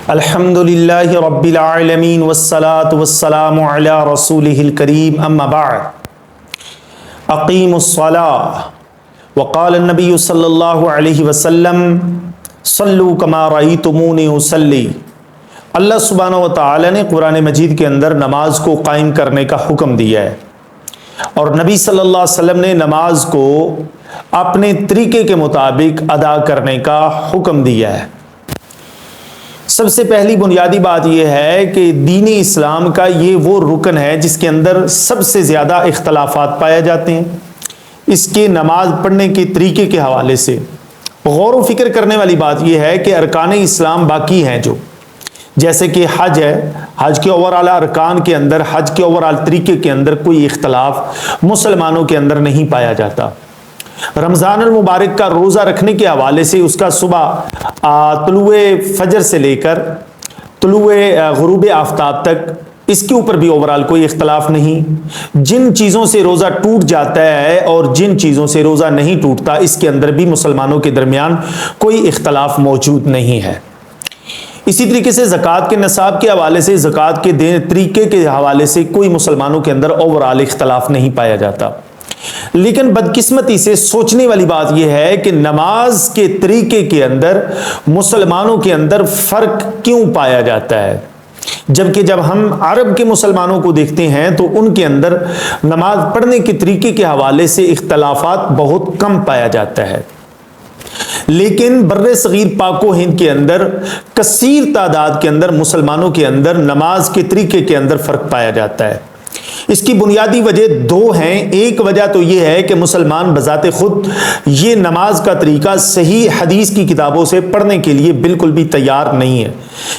الحمدللہ رب العالمین والصلاة والسلام علی رسولہ الکریم اما بعد اقیموا الصلاة وقال النبی صلی اللہ علیہ وسلم صلوا کما رأیتمونی اصلی۔ اللہ سبحانہ و تعالی نے قرآن مجید کے اندر نماز کو قائم کرنے کا حکم دیا ہے، اور نبی صلی اللہ علیہ وسلم نے نماز کو اپنے طریقے کے مطابق ادا کرنے کا حکم دیا ہے۔ سب سے پہلی بنیادی بات یہ ہے کہ دین اسلام کا یہ وہ رکن ہے جس کے اندر سب سے زیادہ اختلافات پائے جاتے ہیں۔ اس کے نماز پڑھنے کے طریقے کے حوالے سے غور و فکر کرنے والی بات یہ ہے کہ ارکان اسلام باقی ہیں، جو جیسے کہ حج ہے، حج کے اوورآل ارکان کے اندر، حج کے اوورآل طریقے کے اندر کوئی اختلاف مسلمانوں کے اندر نہیں پایا جاتا۔ رمضان المبارک کا روزہ رکھنے کے حوالے سے اس کا صبح طلوع فجر سے لے کر طلوع غروب آفتاب تک اس کے اوپر بھی اوورآل کوئی اختلاف نہیں۔ جن چیزوں سے روزہ ٹوٹ جاتا ہے اور جن چیزوں سے روزہ نہیں ٹوٹتا، اس کے اندر بھی مسلمانوں کے درمیان کوئی اختلاف موجود نہیں ہے۔ اسی طریقے سے زکوٰۃ کے نصاب کے حوالے سے، زکوٰۃ کے طریقے کے حوالے سے کوئی مسلمانوں کے اندر اوورآل اختلاف نہیں پایا جاتا۔ لیکن بدقسمتی سے سوچنے والی بات یہ ہے کہ نماز کے طریقے کے اندر مسلمانوں کے اندر فرق کیوں پایا جاتا ہے، جبکہ جب ہم عرب کے مسلمانوں کو دیکھتے ہیں تو ان کے اندر نماز پڑھنے کے طریقے کے حوالے سے اختلافات بہت کم پایا جاتا ہے۔ لیکن بر صغیر پاک و ہند کے اندر کثیر تعداد کے اندر مسلمانوں کے اندر نماز کے طریقے کے اندر فرق پایا جاتا ہے۔ اس کی بنیادی وجہ دو ہیں۔ ایک وجہ تو یہ ہے کہ مسلمان بذات خود یہ نماز کا طریقہ صحیح حدیث کی کتابوں سے پڑھنے کے لیے بالکل بھی تیار نہیں ہے۔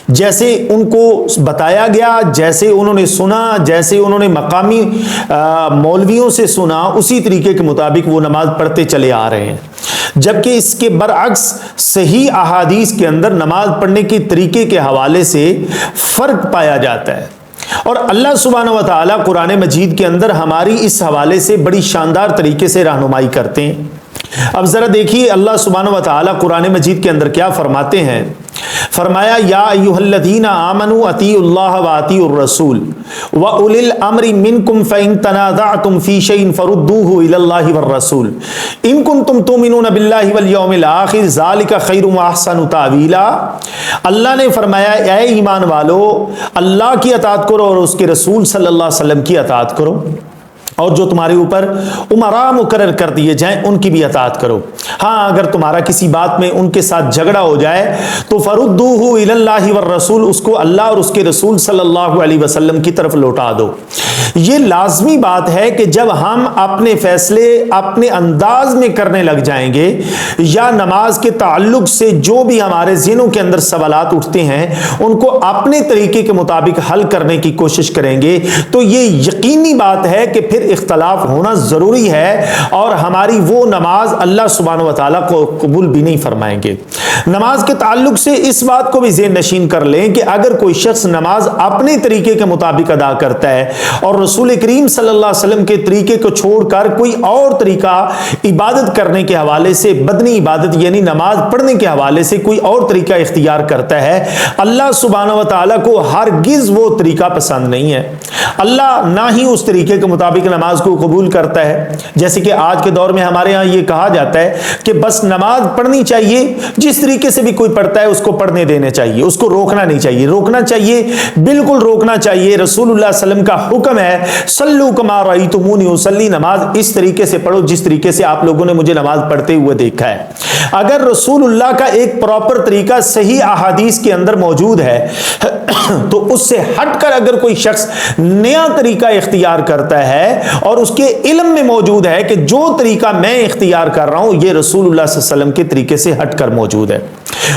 جیسے ان کو بتایا گیا، جیسے انہوں نے سنا، جیسے انہوں نے مقامی مولویوں سے سنا، اسی طریقے کے مطابق وہ نماز پڑھتے چلے آ رہے ہیں، جبکہ اس کے برعکس صحیح احادیث کے اندر نماز پڑھنے کے طریقے کے حوالے سے فرق پایا جاتا ہے۔ اور اللہ سبحانہ و تعالی قرآن مجید کے اندر ہماری اس حوالے سے بڑی شاندار طریقے سے رہنمائی کرتے ہیں۔ اب ذرا دیکھیے اللہ سبحانہ و تعالی قرآن مجید کے اندر کیا فرماتے ہیں۔ فرمایا یا ایھا الذین آمنوا اطیعوا اللہ واطیعوا الرسول واولی الامر منکم فان تنازعتم فی شیء فردوہ الی اللہ والرسول ان کنتم تؤمنون باللہ والیوم الآخر ذلک خیر واحسن تاویلا۔ اللہ نے فرمایا اے ایمان والو، اللہ کی اطاعت کرو اور اس کے رسول صلی اللہ علیہ وسلم کی اطاعت کرو، اور جو تمہارے اوپر امراء مقرر کر دیے جائیں ان کی بھی اطاعت کرو۔ ہاں، اگر تمہارا کسی بات میں ان کے ساتھ جھگڑا ہو جائے تو فردوہ الی اللہ والرسول، اس کو اللہ اور اس کے رسول صلی اللہ علیہ وسلم کی طرف لوٹا دو۔ یہ لازمی بات ہے کہ جب ہم اپنے فیصلے اپنے انداز میں کرنے لگ جائیں گے، یا نماز کے تعلق سے جو بھی ہمارے ذہنوں کے اندر سوالات اٹھتے ہیں ان کو اپنے طریقے کے مطابق حل کرنے کی کوشش کریں گے، تو یہ یقینی بات ہے کہ پھر اختلاف ہونا ضروری ہے، اور ہماری وہ نماز اللہ سبحانہ و تعالیٰ کو قبول بھی نہیں فرمائیں گے۔ نماز کے تعلق سے اس بات کو بھی ذہن نشین کر لیں کہ اگر کوئی شخص نماز اپنے طریقے کے مطابق ادا کرتا ہے اور رسول کریم صلی اللہ علیہ وسلم کے طریقے کو چھوڑ کر کوئی اور طریقہ عبادت کرنے کے حوالے سے، بدنی عبادت یعنی نماز پڑھنے کے حوالے سے کوئی اور طریقہ اختیار کرتا ہے، اللہ سبحانہ و تعالیٰ کو ہرگز وہ طریقہ پسند نہیں ہے۔ اللہ نہ ہی اس طریقے کے مطابق نماز کو قبول کرتا ہے۔ جیسے کہ آج کے دور میں ہمارے ہاں یہ کہا جاتا ہے کہ بس نماز پڑھنی چاہیے، جس طریقے سے بھی کوئی پڑھتا ہے اس کو پڑھنے دینے چاہیے، اس کو روکنا نہیں چاہیے۔ روکنا چاہیے، بالکل روکنا چاہیے۔ رسول اللہ صلی اللہ علیہ وسلم کا حکم ہے صلو کما رأیتمونی اصلی، نماز اس طریقے سے پڑھو جس طریقے سے آپ لوگوں نے مجھے نماز پڑھتے ہوئے دیکھا ہے۔ اگر رسول اللہ کا ایک پراپر طریقہ صحیح احادیث کے اندر موجود ہے تو اس سے ہٹ کر اگر کوئی شخص نیا طریقہ اختیار کرتا ہے اور اس کے علم میں موجود ہے کہ جو طریقہ میں اختیار کر رہا ہوں یہ رسول اللہ صلی اللہ علیہ وسلم کے طریقے سے ہٹ کر موجود ہے۔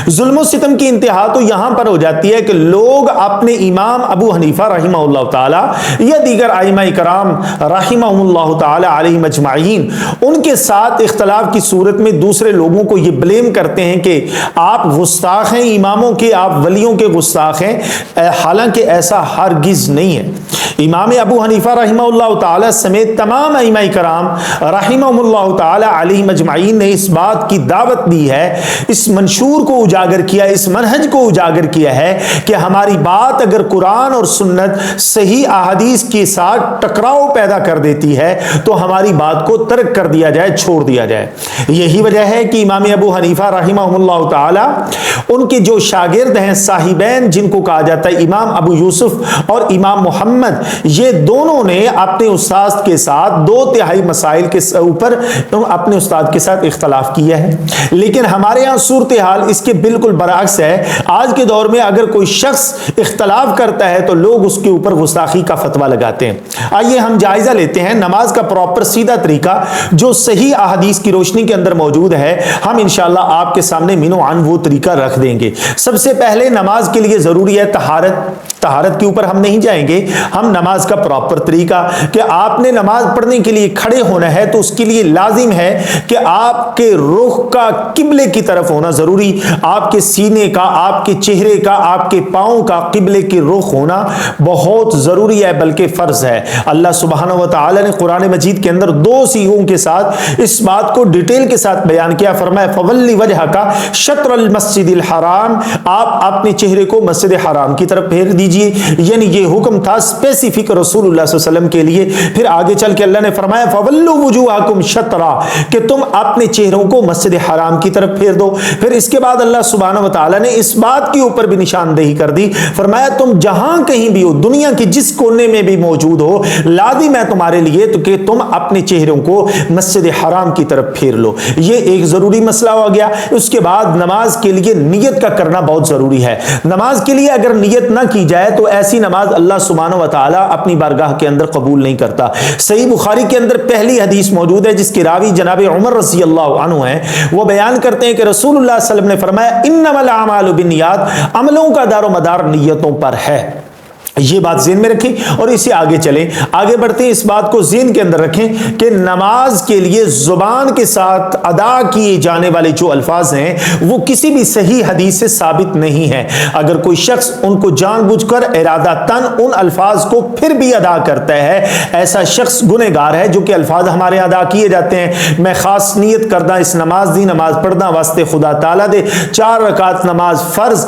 ظلم و ستم کی انتہا تو یہاں پر ہو جاتی ہے کہ لوگ اپنے امام ابو حنیفہ رحمہ اللہ تعالی یا دیگر ائمہ کرام رحمہ اللہ تعالی علیہم اجمعین ان کے ساتھ اختلاف کی صورت میں دوسرے لوگوں کو یہ بلیم کرتے ہیں کہ آپ گستاخ ہیں اماموں کے، آپ ولیوں کے گستاخ ہیں، حالانکہ ایسا ہرگز نہیں ہے۔ امام ابو حنیفہ رحمہ اللہ تعالی سمیت تمام ائمہ کرام رحمہ اللہ تعالی علیہم اجمعین نے اس بات کی دعوت دی ہے، اس منشور کو اجاگر کیا, اس منہج کو اجاگر کیا ہے کہ ہماری بات اگر قرآن اور سنت صحیح احادیث کے ساتھ ٹکراؤ پیدا کر دیتی ہے تو ہماری بات کو ترک کر دیا جائے, چھوڑ دیا جائے. یہی وجہ ہے کہ امام ابو حنیفہ رحمہ اللہ تعالی, ان کے جو شاگرد ہیں صاحبین جن کو کہا جاتا ہے امام ابو یوسف اور امام محمد, یہ دونوں نے اپنے استاد کے ساتھ 2/3 مسائل کے اوپر اپنے استاد کے ساتھ اختلاف کیا ہے. لیکن ہمارے ہاں صورتحال اس کے بالکل برعکس ہے. آج کے دور میں اگر کوئی شخص اختلاف کرتا ہے تو لوگ اس کے اوپر گستاخی کا فتویٰ لگاتے ہیں. آئیے ہم جائزہ لیتے ہیں نماز کا پراپر سیدھا طریقہ جو صحیح احادیث کی روشنی کے اندر موجود ہے. ہم انشاءاللہ آپ کے سامنے منو عن وہ طریقہ رکھ دیں گے. سب سے پہلے نماز کے لیے ضروری ہے طہارت کے اوپر ہم نہیں جائیں گے. ہم نماز کا پراپر طریقہ کہ آپ نے نماز پڑھنے کے لیے کھڑے ہونا ہے تو اس کے لیے لازم ہے کہ آپ کے رخ کا قبلے کی طرف ہونا ضروری, آپ کے سینے کا, آپ کے چہرے کا, آپ کے پاؤں کا قبلے کی رخ ہونا بہت ضروری ہے, بلکہ فرض ہے. اللہ سبحانہ و تعالی نے قرآن مجید کے اندر 2 صیغوں کے ساتھ اس بات کو ڈیٹیل کے ساتھ بیان کیا. فرمایا فولی وجہک شطر المسجد الحرام, آپ اپنے چہرے کو مسجد حرام کی طرف پھیر دیجئے. یعنی یہ حکم تھا اسپیسیفک رسول اللہ صلی اللہ علیہ وسلم کے لیے. پھر آگے چل کے اللہ نے فرمایا فولوا وجوہکم شطرا, کہ تم اپنے چہروں کو مسجد حرام کی طرف پھیر دو. پھر اس کے بعد اللہ سبحانہ و تعالی نے اس بات کے اوپر بھی نشاندہی کر دی. فرمایا تم جہاں کہیں بھی ہو, دنیا کی جس کونے میں بھی موجود ہو, لازم ہے تمہارے لیے تو کہ تم اپنے چہروں کو مسجد حرام کی طرف پھیر لو. یہ ایک ضروری مسئلہ ہو گیا. اس کے بعد نماز کے لیے نیت کا کرنا بہت ضروری ہے. نماز کے لیے اگر نیت نہ کی جائے تو ایسی نماز اللہ سبحانہ و تعالی اپنی بارگاہ کے اندر قبول نہیں کرتا. صحیح بخاری کے اندر پہلی حدیث موجود ہے جس کے راوی جناب عمر رضی اللہ عنہ ہیں. وہ بیان کرتے ہیں کہ رسول اللہ صلی اللہ علیہ وسلم نے فرمایا انما الاعمال بالنیات, عملوں کا دار و مدار نیتوں پر ہے. یہ بات ذہن میں رکھیں اور اسے آگے چلیں, آگے بڑھتے ہیں. اس بات کو ذہن کے اندر رکھیں کہ نماز کے لیے زبان کے ساتھ ادا کیے جانے والے جو الفاظ ہیں وہ کسی بھی صحیح حدیث سے ثابت نہیں ہے. اگر کوئی شخص ان کو جان بوجھ کر ارادہ تن ان الفاظ کو پھر بھی ادا کرتا ہے, ایسا شخص گنہگار ہے. جو کہ الفاظ ہمارے ادا کیے جاتے ہیں, میں خاص نیت کردہ اس نماز دی, نماز پڑھنا واسطے خدا تعالیٰ دے, 4 رکعت نماز فرض,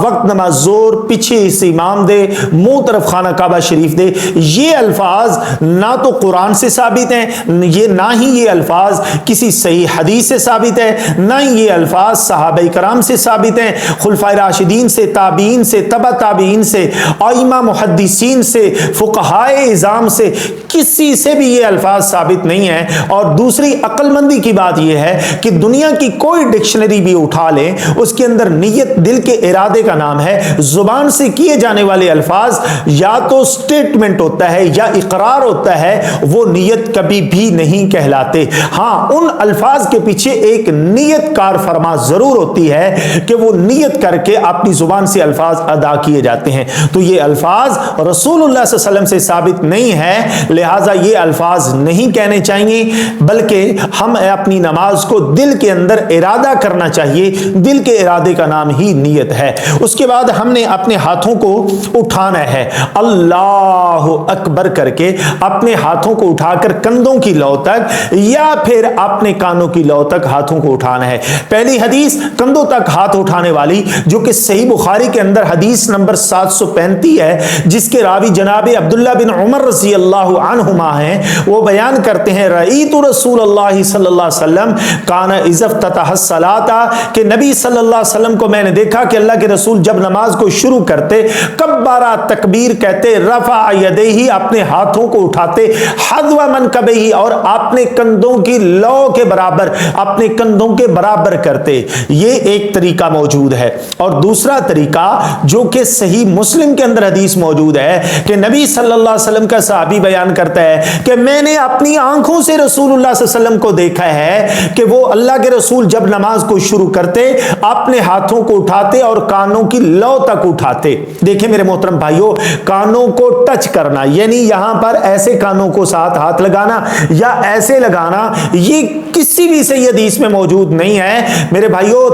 وقت نماز زور, پیچھے اس امام دے, منہ طرف خانہ کعبہ شریف دے. یہ الفاظ نہ تو قرآن سے ثابت ہیں, نہ ہی یہ الفاظ کسی صحیح حدیث سے ثابت ہے, نہ ہی یہ الفاظ صحابہ کرام سے ثابت ہیں, خلفائے راشدین سے, تابعین سے, تبع تابعین سے, ائمہ محدثین سے, فقہائے اعظام سے, کسی سے بھی یہ الفاظ ثابت نہیں ہیں. اور دوسری عقل مندی کی بات یہ ہے کہ دنیا کی کوئی ڈکشنری بھی اٹھا لیں, اس کے اندر نیت دل کے ارادے کا نام ہے. زبان سے کیے جانے والے الفاظ یا تو سٹیٹمنٹ ہوتا ہے یا اقرار ہوتا ہے, وہ نیت کبھی بھی نہیں کہلاتے. ہاں ان الفاظ کے پیچھے ایک نیت کار فرما ضرور ہوتی ہے کہ وہ نیت کر کے اپنی زبان سے الفاظ ادا کیے جاتے ہیں. تو یہ الفاظ رسول اللہ صلی اللہ علیہ وسلم سے ثابت نہیں ہے, لہٰذا یہ الفاظ نہیں کہنے چاہیے, بلکہ ہم اپنی نماز کو دل کے اندر ارادہ کرنا چاہیے. دل کے ارادے کا نام ہی نیت ہے. اس کے بعد ہم نے اپنے ہاتھوں کو اٹھانا ہے, اللہ اکبر کر کے اپنے ہاتھوں کو اٹھا کر کندھوں کی لو تک یا پھر اپنے کانوں کی لو تک ہاتھوں کو اٹھانا ہے. پہلی حدیث کندھوں تک ہاتھ اٹھانے والی جو کہ صحیح بخاری کے اندر حدیث نمبر 735 ہے, جس کے راوی جناب عبداللہ بن عمر رضی اللہ عنہما ہیں. وہ بیان کرتے ہیں رأیت رسول اللہ صلی اللہ علیہ وسلم کان اذا افتتح الصلاۃ, کہ نبی صلی اللہ علیہ وسلم کو میں نے دیکھا کہ اللہ کے رسول جب نماز کو شروع کرتے کبارا تکبیر کہتے, رفع یدیہ اپنے ہاتھوں کو اٹھاتے, حذو منکبیہ اور اپنے کندھوں کی لو کے برابر, اپنے کندھوں کے برابر کرتے. یہ ایک طریقہ موجود ہے. اور دوسرا طریقہ جو کہ صحیح مسلم کے اندر حدیث موجود ہے کہ نبی صلی اللہ علیہ وسلم کا صحابی بیان کرتا ہے کہ میں نے اپنی آنکھوں سے رسول اللہ صلی اللہ علیہ وسلم کو دیکھا ہے کہ وہ اللہ کے رسول جب نماز کو شروع کرتے اپنے ہاتھوں کو اٹھاتے اور کانوں کی لو تک اٹھاتے. دیکھیں میرے محترم بھائیوں, کانوں کو ٹچ کرنا یعنی یہاں پر ایسے کانوں کو ساتھ ہاتھ لگانا یا ایسے لگانا, یہ کسی بھی صحیح حدیث میں موجود نہیں ہے. میرے بھائیوں,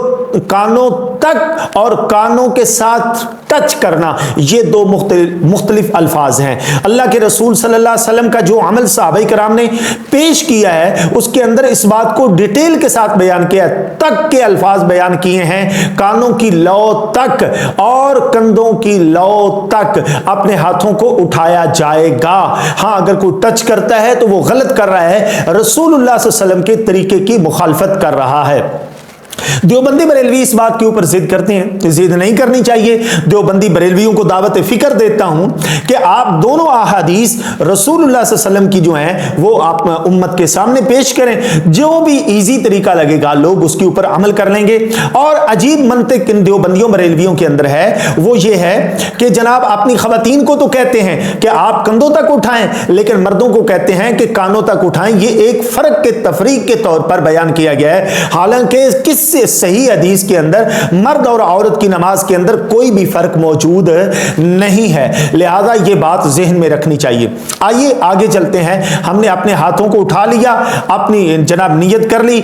کانوں تک اور کانوں کے ساتھ ٹچ کرنا، یہ دو مختلف الفاظ ہیں۔ اللہ کے رسول صلی اللہ علیہ وسلم کا جو عمل صحابہ کرام نے پیش کیا ہے اس کے اندر اس بات کو ڈیٹیل کے ساتھ بیان کیا ہے، تک کے الفاظ بیان کیے ہیں، کانوں کی لو تک اور کندھوں کی لو تک اپنے ہاتھوں کو اٹھایا جائے گا۔ ہاں اگر کوئی ٹچ کرتا ہے تو وہ غلط کر رہا ہے، رسول اللہ صلی اللہ علیہ وسلم کے طریقے کی مخالفت کر رہا ہے۔ دیوبندی بریلوی اس بات کے اوپر ضد کرتے ہیں، ضد نہیں کرنی چاہیے۔ دیوبندی بریلویوں کو دعوت فکر دیتا ہوں کہ آپ دونوں احادیث رسول اللہ صلی اللہ علیہ وسلم کی جو ہیں وہ آپ امت کے سامنے پیش کریں، جو بھی ایزی طریقہ لگے گا لوگ اس کے اوپر عمل کر لیں گے۔ اور عجیب منطق ان دیوبندیوں بریلویوں کے اندر ہے، وہ یہ ہے کہ جناب اپنی خواتین کو تو کہتے ہیں کہ آپ کندھوں تک اٹھائیں، لیکن مردوں کو کہتے ہیں کہ کانوں تک اٹھائیں۔ یہ ایک فرق کے تفریق کے طور پر بیان کیا گیا ہے، حالانکہ کس سے صحیح حدیث کے اندر مرد اور عورت کی نماز کے اندر کوئی بھی فرق موجود نہیں ہے، لہذا یہ بات ذہن میں رکھنی چاہیے۔ آئیے آگے چلتے ہیں۔ ہم نے اپنے ہاتھوں کو اٹھا لیا، اپنی جناب نیت کر لی،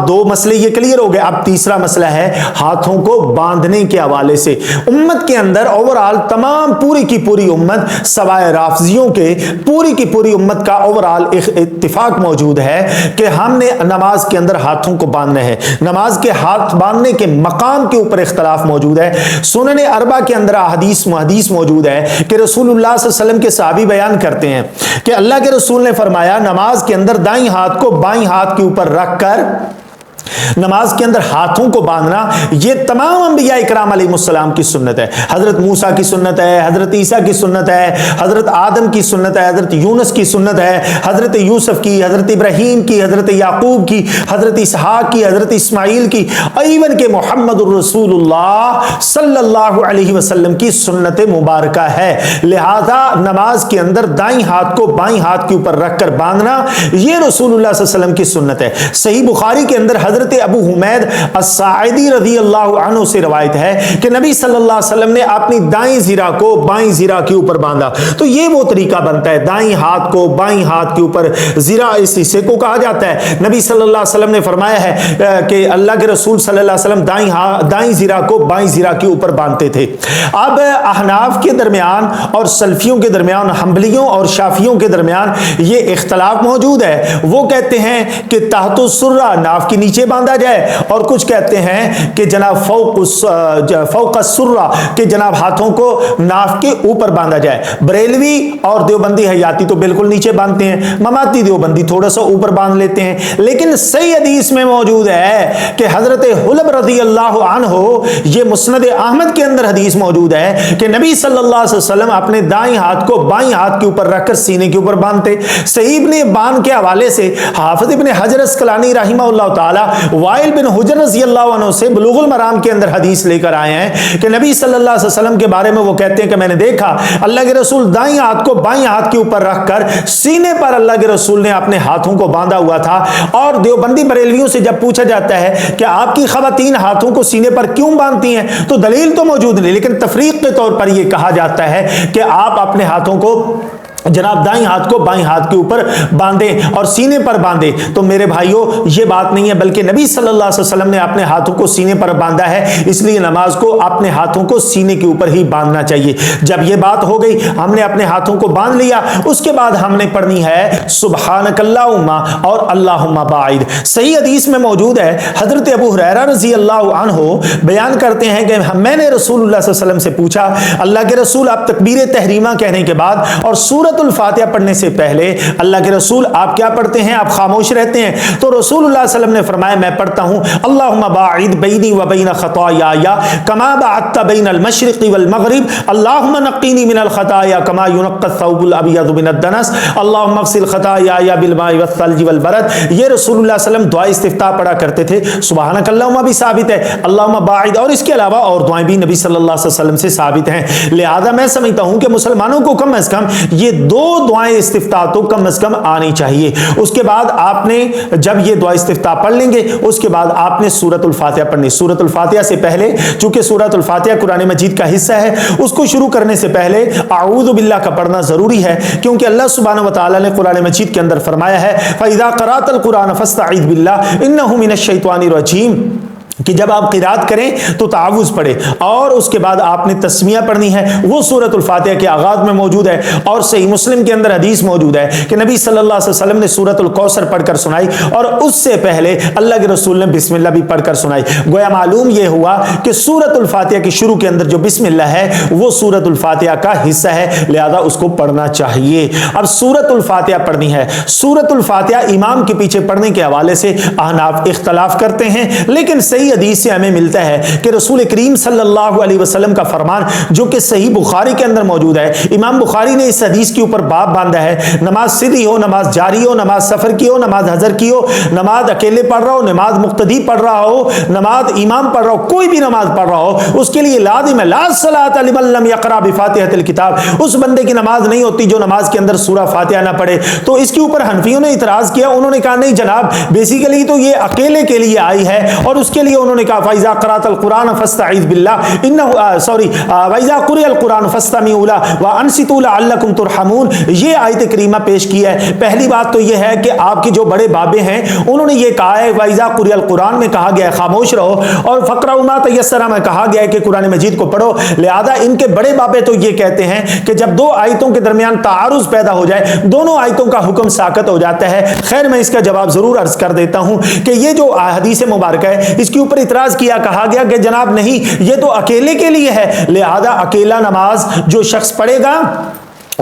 دو مسئلے یہ کلیئر ہو گئے۔ اب تیسرا مسئلہ ہے ہاتھوں کو باندھنے کے حوالے سے۔ امت کے اندر اوورآل تمام پوری کی پوری امت سوائے رافضیوں کے پوری کی پوری امت کا اوورآل اتفاق موجود ہے کہ ہم نے نماز کے اندر ہاتھوں کو باندھنا ہے۔ نماز کے ہاتھ باندھنے کے مقام کے اوپر اختلاف موجود ہے۔ سنن اربع کے اندر حدیث موجود ہے کہ رسول اللہ صلی اللہ علیہ وسلم کے صحابی بیان کرتے ہیں کہ اللہ کے رسول نے فرمایا نماز کے اندر دائیں ہاتھ کو بائیں ہاتھ کے اوپر رکھ کر نماز کے اندر ہاتھوں کو باندھنا یہ تمام انبیاء اکرام علیہ السلام کی سنت ہے۔ حضرت موسیٰ کی سنت ہے، حضرت عیسیٰ کی سنت ہے، حضرت آدم کی سنت ہے، حضرت یونس کی سنت ہے، حضرت یوسف کی، حضرت ابراہیم کی، حضرت یعقوب کی، حضرت اسحاق کی، حضرت اسماعیل کی، ایون کہ محمد الرسول اللہ صلی اللہ علیہ وسلم کی سنت مبارکہ ہے۔ لہذا نماز کے اندر دائیں ہاتھ کو بائیں ہاتھ کے اوپر رکھ کر باندھنا یہ رسول اللہ صلی اللہ علیہ وسلم کی سنت ہے۔ صحیح بخاری کے اندر حضرت ابو حمید الساعدی رضی اللہ عنہ سے روایت ہے کہ نبی صلی اللہ علیہ وسلم نے اپنی دائیں زرہ کو بائیں زرہ کے اوپر باندھا۔ تو یہ وہ طریقہ بنتا ہے، دائیں ہاتھ کو بائیں ہاتھ کے اوپر، زرہ اس حصے کو کہا جاتا ہے۔ نبی صلی اللہ علیہ وسلم نے فرمایا ہے کہ اللہ کے رسول صلی اللہ علیہ وسلم دائیں زرہ کو بائیں زرہ کے اوپر باندھتے تھے۔ اب احناف کے درمیان اور سلفیوں کے درمیان، حنبلیوں اور شافیوں کے درمیان یہ اختلاف موجود ہے۔ وہ کہتے ہیں کہ تحت السرہ ناف کے نیچے باندھا جائے، اور کچھ کہتے ہیں کہ جناب فوق السرہ کہ جناب ہاتھوں کو ناف کے اوپر باندھا جائے۔ بریلوی اور دیوبندی حیاتی تو بالکل نیچے باندھتے ہیں، مماتی دیوبندی تھوڑا سا اوپر باندھ لیتے ہیں، لیکن صحیح حدیث میں موجود ہے کہ حضرت حلب رضی اللہ عنہ، یہ مسند احمد کے اندر حدیث موجود ہے کہ نبی صلی اللہ علیہ وسلم اپنے دائیں ہاتھ کو بائیں ہاتھ کے اوپر رکھ کر سینے کے اوپر باندھتے۔ صحیح ابن بان کے حوالے سے حافظ ابن حجر اسقلانی رحمہ اللہ تعالی وائل بن حجر رضی اللہ عنہ سے بلوغ المرام کے اندر حدیث لے کر آئے ہیں کہ نبی صلی اللہ علیہ وسلم کے بارے میں وہ کہتے ہیں کہ میں نے دیکھا اللہ کے رسول دائیں ہاتھ کو بائیں ہاتھ کے اوپر رکھ کر سینے پر اللہ کے رسول نے اپنے ہاتھوں کو باندھا ہوا تھا۔ اور دیوبندی بریلویوں سے جب پوچھا جاتا ہے کہ آپ کی خواتین ہاتھوں کو سینے پر کیوں باندھتی ہیں تو دلیل تو موجود نہیں، لیکن تفریق کے طور پر یہ کہا جاتا ہے کہ آپ اپنے ہاتھوں کو جناب دائیں ہاتھ کو بائیں ہاتھ کے اوپر باندھیں اور سینے پر باندھیں۔ تو میرے بھائیوں یہ بات نہیں ہے، بلکہ نبی صلی اللہ علیہ وسلم نے اپنے ہاتھوں کو سینے پر باندھا ہے، اس لیے نماز کو اپنے ہاتھوں کو سینے کے اوپر ہی باندھنا چاہیے۔ جب یہ بات ہو گئی، ہم نے اپنے ہاتھوں کو باندھ لیا، اس کے بعد ہم نے پڑھنی ہے سبحانک اللہم اور اللہم باعد۔ صحیح حدیث میں موجود ہے، حضرت ابو ہریرہ رضی اللہ عنہ بیان کرتے ہیں کہ میں نے رسول اللہ صلی اللہ علیہ وسلم سے پوچھا اللہ کے رسول آپ تکبیر تحریمہ کہنے کے بعد اور سورۃ الفاتحہ پڑھنے سے پہلے اللہ کے رسول آپ کیا پڑھتے ہیں؟ آپ خاموش رہتے ہیں؟ تو رسول اللہ صلی اللہ علیہ وسلم نے فرمایا میں پڑھتا ہوں اللہم باعد بینی و بین خطایایا کما بعدت بین المشرق والمغرب اللہم نقینی من الخطایا کما ینقی الثوب الابیض من الدنس اللہم اغسل خطایایا بالماء والثلج والبرد۔ یہ رسول اللہ صلی اللہ علیہ وسلم دعا استفتاح پڑھا کرتے تھے۔ سبحانک اللہم بھی ثابت ہے، اللہم باعد، اور اس کے علاوہ اور دعائیں بھی نبی صلی اللہ علیہ وسلم سے ثابت ہیں۔ لہذا میں سمجھتا ہوں کہ مسلمانوں کو کم از کم یہ دو دعائیں استفتاح تو کم از کم آنی چاہیے۔ اس کے بعد آپ نے جب یہ دعا استفتاح پڑھ لیں گے، اس کے بعد آپ نے سورۃ الفاتحہ پڑھنی۔ سورۃ الفاتحہ سے پہلے، چونکہ سورۃ الفاتحہ قرآن مجید کا حصہ ہے، اس کو شروع کرنے سے پہلے اعوذ باللہ کا پڑھنا ضروری ہے، کیونکہ اللہ سبحانہ و تعالی نے قرآن مجید کے اندر فرمایا ہے فَإِذَا قَرَأْتَ الْقُرْآنَ فَاسْتَعِذْ بِاللَّهِ إِنَّهُ مِنَ الشَّيْطَانِ الرَّجِيمِ۔ کہ جب آپ قرات کریں تو تعوذ پڑھے اور اس کے بعد آپ نے تسمیہ پڑھنی ہے، وہ سورۃ الفاتحہ کے آغاز میں موجود ہے، اور صحیح مسلم کے اندر حدیث موجود ہے کہ نبی صلی اللہ علیہ وسلم نے سورۃ الکوثر پڑھ کر سنائی، اور اس سے پہلے اللہ کے رسول نے بسم اللہ بھی پڑھ کر سنائی۔ گویا معلوم یہ ہوا کہ سورۃ الفاتحہ کے شروع کے اندر جو بسم اللہ ہے وہ سورۃ الفاتحہ کا حصہ ہے، لہذا اس کو پڑھنا چاہیے۔ اب سورۃ الفاتحہ پڑھنی ہے۔ سورۃ الفاتحہ امام کے پیچھے پڑھنے کے حوالے سے احناف اختلاف کرتے ہیں، لیکن صحیح حدیث سے ہمیں ملتا ہے کہ رسول کریم صلی اللہ علیہ وسلم کا فرمان جو کہ صحیح بخاری کے اندر موجود ہے، امام بخاری نے اس حدیث کے اوپر باب باندھا ہے، نماز سری ہو، نماز جاری ہو، نماز سفر کی ہو، نماز حضر کی ہو، نماز اکیلے پڑھ رہا ہو، نماز مقتدی پڑھ رہا ہو، نماز امام پڑھ رہا ہو، کوئی بھی نماز پڑھ رہا ہو، اس کے لیے لازم ہے لا صلاۃ لمن لم یقرأ بفاتحۃ الکتاب، اس بندے کی نماز نہیں ہوتی جو نماز کے اندر سورہ فاتحہ نہ پڑھے۔ تو اس کے اوپر حنفیوں نے اعتراض کیا، انہوں نے کہا نہیں جناب، بیسیکلی تو یہ اکیلے کے لیے آئی ہے، اور اس کے لیے انہوں نے کہا فَإِذَا قَرَأْتَ الْقُرْآنَ فَاسْتَعِذْ بِاللَّهِ وَإِذَا قُرِئَ الْقُرْآنُ فَاسْتَمِعُوا لَهُ وَأَنصِتُوا لَعَلَّكُمْ تُرْحَمُونَ۔ یہ آیت کریمہ پیش کی ہے۔ پہلی بات تو یہ ہے کہ آپ کے جو بڑے بابے ہیں انہوں نے یہ کہا ہے وَإِذَا قُرِئَ الْقُرْآنُ میں کہا گیا ہے خاموش رہو، اور فَاقْرَؤُوا مَا تَيَسَّرَ میں کہا گیا ہے کہ قرآن مجید کو پڑھو، لہذا ان کے بڑے بابے تو یہ کہتے ہیں کہ جب دو آیتوں کے درمیان تعارض پیدا ہو جائے دونوں آیتوں کا حکم ساقط ہو جاتا ہے۔ خیر میں اس کا جواب ضرور عرض کر دیتا ہوں کہ یہ جو حدیث مبارکہ ہے اس کے اوپر اعتراض کیا، کہا گیا کہ جناب نہیں، یہ تو اکیلے کے لیے ہے، لہذا اکیلا نماز جو شخص پڑھے گا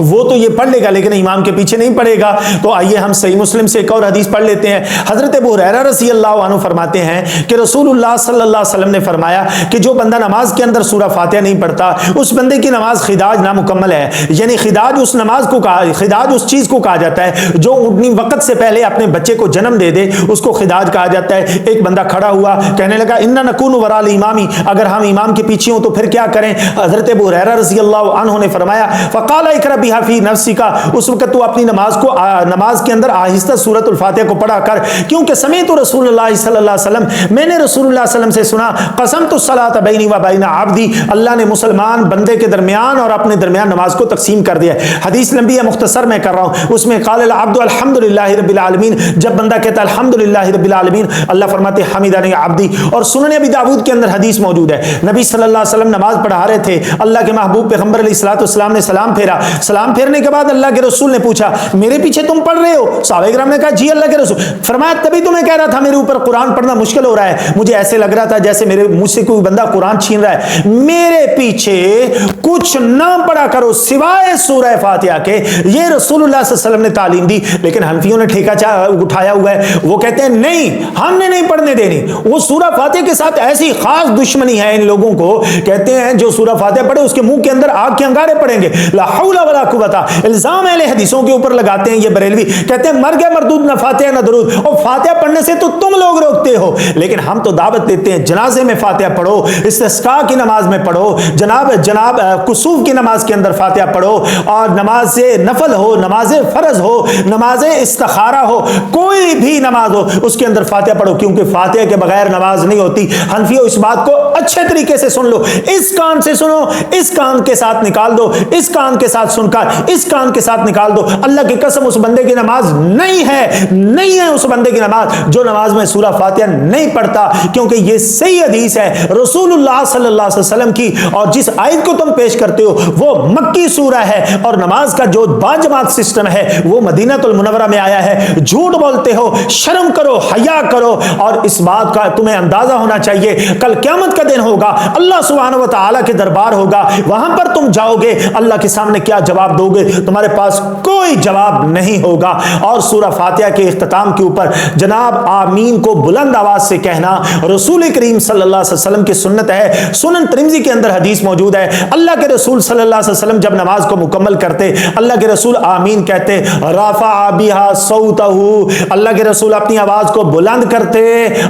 وہ تو یہ پڑھ لے گا لیکن امام کے پیچھے نہیں پڑھے گا۔ تو آئیے ہم صحیح مسلم سے ایک اور حدیث پڑھ لیتے ہیں۔ حضرت ابو ہریرہ رضی اللہ عنہ فرماتے ہیں کہ رسول اللہ صلی اللہ علیہ وسلم نے فرمایا کہ جو بندہ نماز کے اندر سورہ فاتحہ نہیں پڑھتا اس بندے کی نماز خداج نامکمل ہے۔ یعنی خداج اس نماز کو کہا، خداج اس چیز کو کہا جاتا ہے جو اپنی وقت سے پہلے اپنے بچے کو جنم دے دے، اس کو خداج کہا جاتا ہے۔ ایک بندہ کھڑا ہوا کہنے لگا انا نکون وراء الامام، اگر ہم امام کے پیچھے ہوں تو پھر کیا کریں؟ حضرت ابو ہریرہ رضی اللہ عنہ نے فرمایا فقال اقرأ بها فی نفسک، اس وقت تو اپنی نماز کے اندر آہستہ سورۃ الفاتحہ کو پڑھا کر، کیونکہ سمعت رسول اللہ صلی اللہ علیہ وسلم، میں نے رسول اللہ صلی اللہ علیہ وسلم سے سنا قسمت الصلاۃ بینی و بین عبدی، اللہ نے مسلمان بندے کے درمیان اور اپنے درمیان نماز کو تقسیم کر دیا۔ حدیث لمبی ہے، مختصر میں کر رہا ہوں۔ اس میں قال العبد الحمدللہ رب العالمین، جب بندہ کہتا ہے الحمدللہ رب العالمین، اللہ فرماتے حمدنی عبدی۔ اور سنن ابی داؤد کے اندر حدیث موجود ہے، نبی صلی اللہ علیہ وسلم نماز پڑھا رہے تھے، اللہ کے محبوب پیغمبر علیہ الصلوۃ والسلام نے سلام پھیرا، سلام پھیرنے کے بعد اللہ کے رسول نے پوچھا میرے پیچھے تم پڑھ رہے ہو؟ صحابہ کرام نے کہا جی اللہ کے رسول۔ فرمایا تبھی تو میں کہہ رہا تھا میرے اوپر قرآن پڑھنا مشکل ہو رہا ہے، مجھے ایسے لگ رہا تھا جیسے مجھ سے کوئی بندہ قرآن چھین رہا ہے، میرے پیچھے کچھ نہ پڑھا کرو سوائے سورہ فاتحہ کے، یہ رسول اللہ صلی اللہ علیہ وسلم نے تعلیم دی۔ لیکن حنفیوں نے ٹھیکہ اٹھایا ہوا ہے، وہ کہتے ہیں نہیں ہم نے نہیں پڑھنے دینی۔ وہ سورہ فاتحہ کے ساتھ ایسی خاص دشمنی ہے ان لوگوں کو، کہتے ہیں جو سورہ فاتحہ پڑھے اس کے منہ کے اندر آگ کے انگارے پڑیں گے، لا حول ولا قوت۔ الزام اہل حدیثوں کے اوپر لگاتے ہیں یہ بریلوی، کہتے ہیں مر گئے مردود نہ فاتحہ نہ درود، اور فاتحہ پڑھنے سے تو تم لوگ روکتے ہو، لیکن ہم تو دعوت دیتے ہیں جنازے میں فاتحہ پڑھو، استسقاء کی نماز میں پڑھو، جناب کسوف کی نماز کے اندر فاتحہ پڑھو، اور نماز نفل ہو، نماز فرض ہو، نماز استخارہ ہو، کوئی بھی نماز ہو اس کے اندر فاتحہ پڑھو، کیونکہ فاتحہ کے بغیر نماز نہیں ہوتی۔ حنفیوں اس بات کو اچھے طریقے سے سن لو، اس کان سے سنو، اس کان کے ساتھ نکال دو، اس کان کے ساتھ سن کر اس کان کے ساتھ نکال دو۔ اللہ کی قسم اس بندے کی نماز نہیں ہے اس بندے کی نماز جو نماز میں سورہ فاتحہ نہیں پڑھتا، کیونکہ یہ صحیح حدیث ہے رسول اللہ صلی اللہ علیہ وسلم کی، اور جس آیت کو تم پیش کرتے ہو وہ مکی سورہ ہے، اور نماز کا جو باجماعت سسٹم ہے وہ مدینہ المنورہ میں آیا ہے۔ جھوٹ بولتے ہو، شرم کرو، حیا کرو، اور اس بات کا تمہیں اندازہ ہونا چاہیے کل قیامت کا دن ہوگا، اللہ سبحانہ و تعالی کے دربار ہوگا، وہاں پر تم جاؤ گے، اللہ کے سامنے کیا جواب دو گے؟ تمہارے پاس کوئی جواب نہیں ہوگا۔ اور سورہ فاتحہ کے اختتام کے اوپر جناب آمین کو بلند آواز سے کہنا رسول کریم صلی اللہ علیہ وسلم کی سنت ہے۔ سنن ترمذی کے اندر حدیث موجود ہے، اللہ کے رسول صلی اللہ علیہ وسلم جب نماز کو مکمل کرتے اللہ کے رسول آمین کہتے، رفع بها صوته، اللہ کے رسول اپنی آواز کو بلند کرتے،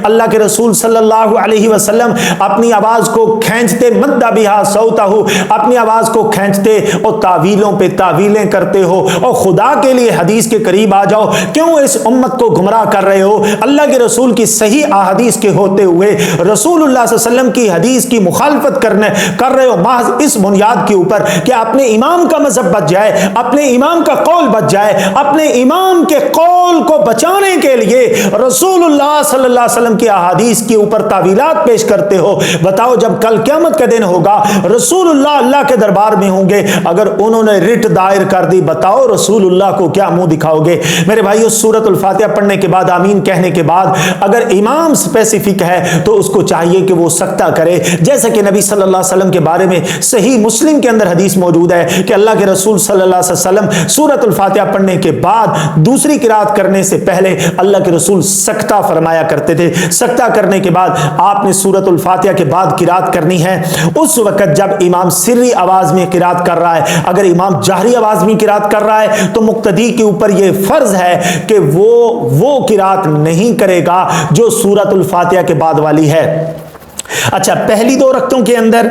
اللہ کے رسول صلی اللہ علیہ وسلم اپنی آواز کو کھینچتے، مد بها صوته، اپنی آواز کو کھینچتے، اور تعویلوں پہ تعویلیں کرتے ہو اور خدا کے لیے حدیث کے قریب آ جاؤ. کیوں اس امت کو گمراہ کر رہے ہو؟ اللہ کے رسول کی صحیح احادیث کے ہوتے ہوئے رسول اللہ صلی اللہ علیہ وسلم کی حدیث کی مخالفت کر رہے ہو محض اس بنیاد کے اوپر کہ اپنے امام کا مذہب بچ جائے, اپنے امام کا قول بچ جائے. اپنے امام کے قول کو بچانے کے لیے رسول اللہ صلی اللہ علیہ وسلم کی احادیث کے اوپر تعویلات پیش کرتے ہو. بتاؤ جب کل قیامت کا دن ہوگا رسول اللہ کے دربار میں ہوں گے, اگر انہوں نے رٹ دائر کر دی, بتاؤ رسول اللہ کو کیا منہ دکھاؤ گے؟ میرے بھائیو, سورۃ الفاتحہ پڑھنے کے بعد, آمین کہنے کے بعد, اگر امام اسپیسیفک ہے تو اس کو چاہیے کہ وہ سکتہ کرے, جیسا کہ نبی صلی اللہ علیہ وسلم کے بارے میں صحیح مسلم کے اندر حدیث موجود ہے کہ اللہ کے رسول صلی اللہ علیہ وسلم سورۃ الفاتحہ پڑھنے کے بعد دوسری قرات کرنے سے پہلے اللہ کے رسول سکتہ فرمایا کرتے تھے. سکتہ کرنے کے بعد آپ نے سورۃ الفاتحہ کے بعد قرات کرنی ہے. اس وقت جب امام سری آواز میں قرات کر رہا ہے, اگر امام جہری آواز میں قرات کر رہا ہے تو مقتدی کے اوپر یہ فرض ہے کہ وہ قرات نہیں کرے گا جو سورۃ الفاتحہ کے بعد والی ہے. اچھا, پہلی 2 رکعتوں کے اندر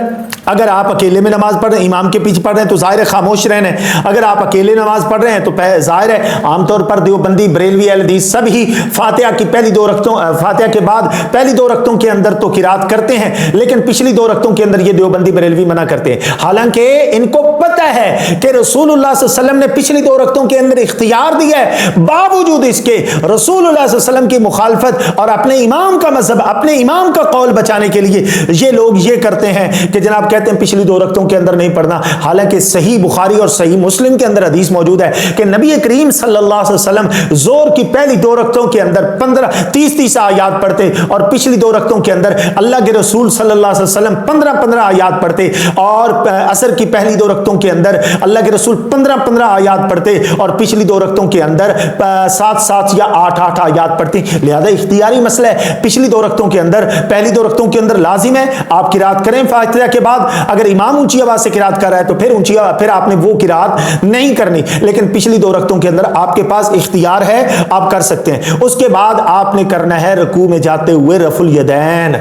اگر آپ اکیلے میں نماز پڑھ رہے ہیں, امام کے پیچھے پڑھ رہے ہیں تو ظاہر ہے خاموش رہنا ہے. اگر آپ اکیلے نماز پڑھ رہے ہیں تو ظاہر ہے عام طور پر دیوبندی, بریلوی, اہل حدیث سب ہی فاتحہ کی پہلی 2 رکعتوں, فاتحہ کے بعد پہلی 2 رکعتوں کے اندر تو قرات کرتے ہیں, لیکن پچھلی 2 رکعتوں کے اندر یہ دیوبندی, بریلوی منع کرتے ہیں. حالانکہ ان کو پتہ ہے کہ رسول اللہ صلی اللہ علیہ وسلم نے پچھلی 2 رکعتوں کے اندر اختیار دیا ہے, باوجود اس کے رسول اللہ صلی اللہ علیہ وسلم کی مخالفت اور اپنے امام کا مذہب, اپنے امام کا قول بچانے کے لیے یہ لوگ یہ کرتے ہیں کہ جناب کہتے ہیں پچھلی 2 رکعتوں کے اندر نہیں پڑھنا. حالانکہ صحیح بخاری اور صحیح مسلم کے اندر حدیث موجود ہے کہ نبی کریم صلی اللہ علیہ وسلم زور کی پہلی 2 رکعتوں کے اندر 30 آیات پڑھتے اور پچھلی 2 رکعتوں کے اندر اللہ کے رسول صلی اللہ علیہ وسلم 15 آیات پڑھتے, اور عصر کی پہلی 2 رکعتوں کے اندر اللہ کے رسول 15 آیات پڑھتے اور پچھلی 2 رکعتوں کے اندر 7 یا 8 آیات پڑھتے. لہذا اختیاری مسئلہ ہے. پچھلی 2 رکعتوں کے اندر, پہلی 2 رکعتوں کے اندر لازم ہے آپ قرات کریں فاتحہ کے بعد. اگر امام اونچی آواز سے قرات کر رہا ہے تو پھر آپ نے وہ قرات نہیں کرنی, لیکن پچھلی 2 رکعتوں کے اندر آپ کے پاس اختیار ہے, آپ کر سکتے ہیں. اس کے بعد آپ نے کرنا ہے رکوع میں جاتے ہوئے رفع الیدین,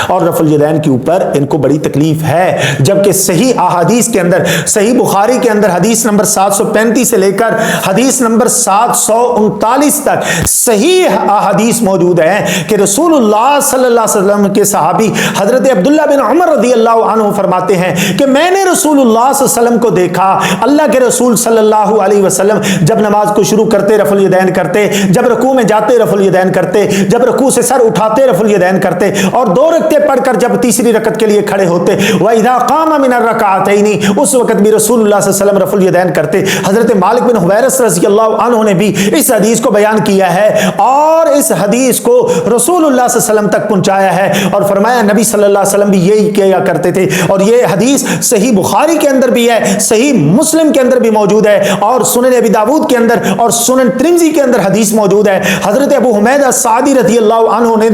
اور رفع الیدین کے اوپر ان کو بڑی تکلیف ہے, جبکہ صحیح احادیث کے اندر, صحیح بخاری کے اندر حدیث نمبر 735 سے لے کر حدیث نمبر 739 تک صحیح احادیث موجود ہیں کہ رسول اللہ صلی اللہ علیہ وسلم کے صحابی حضرت عبداللہ بن عمر رضی اللہ عنہ فرماتے ہیں کہ میں نے رسول اللہ صلی اللہ علیہ وسلم کو دیکھا, اللہ کے رسول صلی اللہ علیہ وسلم جب نماز کو شروع کرتے رفع الیدین کرتے, جب رکوع میں جاتے رفع الیدین کرتے, جب رکوع سے سر اٹھاتے رفع الیدین کرتے, اور 2 رکعتیں پڑھ کر جب تیسری رکعت کے لیے کھڑے ہوتے وَإِذَا قَامَ مِنَ الرَّكَعَتَيْنِ, اس وقت بھی رسول اللہ صلی اللہ علیہ وسلم رفع الیدین کرتے. حضرت مالک بن حویرث رضی اللہ عنہ نے بھی اس حدیث کو بیان کیا ہے اور اس حدیث کو رسول اللہ صلی اللہ علیہ وسلم تک پہنچایا ہے, اور فرمایا نبی صلی اللہ علیہ وسلم بھی یہی کیا کرتے تھے. اور یہ حدیث صحیح بخاری کے اندر بھی ہے, صحیح مسلم کے اندر بھی موجود ہے, اور سنن ابی داؤد کے اندر اور سنن ترمذی کے اندر حدیث موجود ہے. حضرت ابو حمید الساعدی رضی اللہ عنہ نے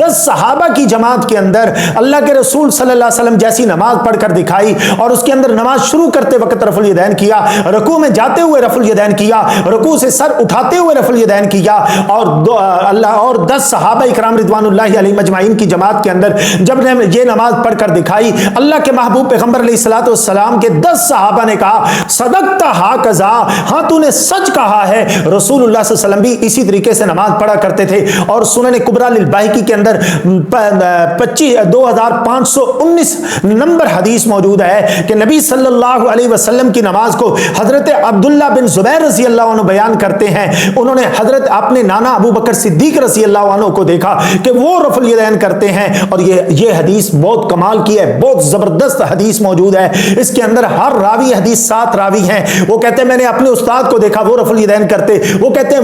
10 صحابہ کی جماعت کے اندر اللہ کے رسول صلی اللہ علیہ وسلم جیسی نماز پڑھ کر دکھائی, اور اس کے اندر نماز شروع کرتے وقت رفع الیدین کیا, رکوع میں جاتے ہوئے رفع الیدین کیا, رکوع سے سر اٹھاتے ہوئے رفع الیدین کیا, اور 10 صحابہ اکرام رضوان اللہ علیہم اجمعین کی جماعت کے اندر جب نے یہ نماز پڑھ کر دکھائی, اللہ کے محبوب پیغمبر علیہ الصلوۃ والسلام کے 10 صحابہ نے کہا صدقت ہاکذا, ہاں تو نے سچ کہا ہے. رسول اللہ صلی اللہ علیہ وسلم بھی اسی طریقے سے نماز پڑھا کرتے تھے. اور سنن کبریٰ للبیہقی کے اندر 2519 نمبر حدیث موجود ہے کہ نبی صلی اللہ علیہ وسلم کی نماز کو حضرت عبداللہ بن زبیر رضی اللہ عنہ بیان کرتے ہیں, انہوں نے حضرت اپنے نانا ابو بکر صدیق رضی اللہ عنہ کو دیکھا کہ وہ رفع الیدین کرتے ہیں, اور یہ حدیث بہت کمال کی ہے, بہت زبردست حدیث موجود ہے. اس کے اندر ہر راوی حدیث 7 راوی ہیں, وہ کہتے ہیں میں نے اپنے استاد کو دیکھا وہ رفع الیدین کرتے, وہ کہتے ہیں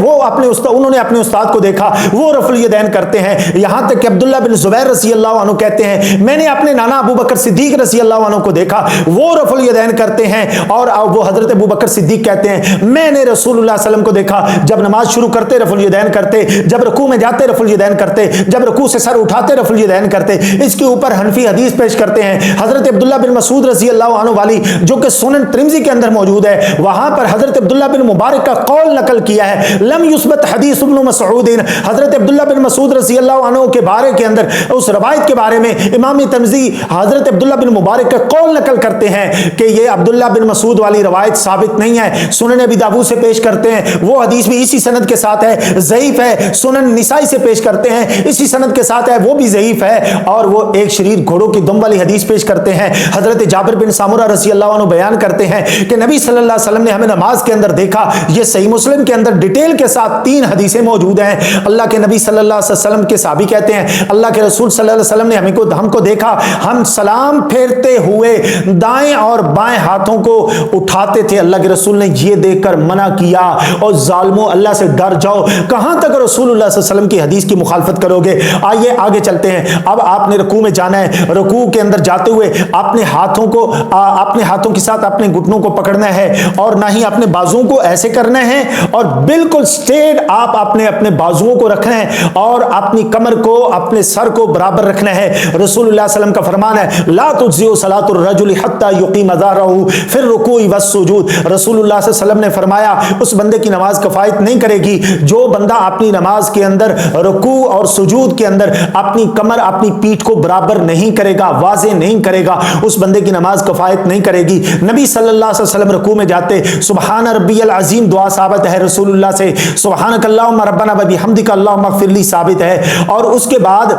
انہوں نے اپنے استاد کو دیکھا وہ رفع الیدین کرتے ہیں. یہاں تک کہ عبداللہ بن زبیر رضی اللہ عنہ کہتے ہیں میں نے اپنے نانا ابو بکر صدیق رضی اللہ عنہ کو دیکھا وہ رفع الیدین کرتے ہیں, اور وہ حضرت ابو بکر صدیق کہتے ہیں میں نے رسول اللہ صلی اللہ علیہ وسلم کو دیکھا جب نماز شروع کرتے رفع الیدین کرتے, جب رکوع میں جاتے رفع الیدین کرتے, جب رکوع سے سر اٹھاتے رفع الیدین کرتے. اس کے اوپر حنفی حدیث پیش کرتے ہیں حضرت عبداللہ بن مسعود رضی اللہ عنہ والی, جو کہ سنن ترمذی کے اندر موجود ہے. وہاں پر حضرت عبداللہ بن مبارک کا قول نقل کیا ہے, لم یثبت حدیث ابن مسعود, حضرت عبداللہ بن مسعود رضی اللہ عنہ کے بارے کے اندر اس روایت روایت کے بارے میں امام ترمذی حضرت عبداللہ بن مبارک کا قول نقل کرتے ہیں کہ یہ عبداللہ بن مسعود والی روایت ثابت نہیں ہے، سنن ابی داؤد سے پیش کرتے ہیں، وہ حدیث بھی اسی سند کے ساتھ ہے، ضعیف ہے۔ سنن نسائی سے پیش کرتے ہیں، اسی سند کے ساتھ ہے، وہ بھی ضعیف ہے۔ اور وہ ایک شریر گھوڑوں کی دم والی حدیث پیش کرتے ہیں۔ حضرت جابر بن سامورہ رضی اللہ عنہ بیان کرتے ہیں کہ نبی صلی اللہ علیہ وسلم نے ہمیں نماز کے اندر دیکھا۔ یہ صحیح مسلم کے اندر ڈیٹیل کے ساتھ 3 حدیثیں موجود ہیں۔ اللہ کے نبی صلی اللہ علیہ وسلم کے صحابی کہتے ہیں اللہ کے رسول صلی اللہ علیہ وسلم نے ہم کو دیکھا، ہم سلام پھیرتے ہوئے دائیں اور بائیں ہاتھوں کو اٹھاتے تھے۔ اللہ کے رسول نے یہ دیکھ کر منع کیا، اور ظالموں اللہ سے ڈر جاؤ۔ کہاں تک رسول اللہ صلی اللہ علیہ وسلم کی حدیث کی مخالفت کرو گے؟ آئیے آگے چلتے ہیں۔ اب آپ نے رکوع میں جانا ہے، رکوع کے اندر جاتے ہوئے اپنے ہاتھوں کے ساتھ اپنے گھٹنوں کو پکڑنا ہے، اور نہ ہی اپنے بازوؤں کو ایسے کرنا ہے، اور بالکل اسٹریٹ آپ اپنے بازوؤں کو رکھنا ہے، اور اپنی کمر کو اپنے سر کو برابر رکھنا ہے۔ رسول اللہ صلی اللہ علیہ وسلم کا فرمان ہے لا تجزئ صلاۃ الرجل حتى يقيم ظهره في الركوع والسجود۔ رسول اللہ صلی اللہ علیہ وسلم نے فرمایا اس بندے کی نماز کفایت نہیں کرے گی جو بندہ اپنی نماز کے اندر رکوع اور سجود کے اندر اپنی کمر اپنی پیٹھ کو برابر نہیں کرے گا، واضح نہیں کرے گا، اس بندے کی نماز کفایت نہیں کرے گی۔ نبی صلی اللہ علیہ وسلم رکوع میں جاتے سبحان ربی العظیم دعا ثابت ہے رسول اللہ سے، سبحانک اللہم ربنا وبحمدک اللہم اغفر لی ثابت ہے، اور اس کے بعد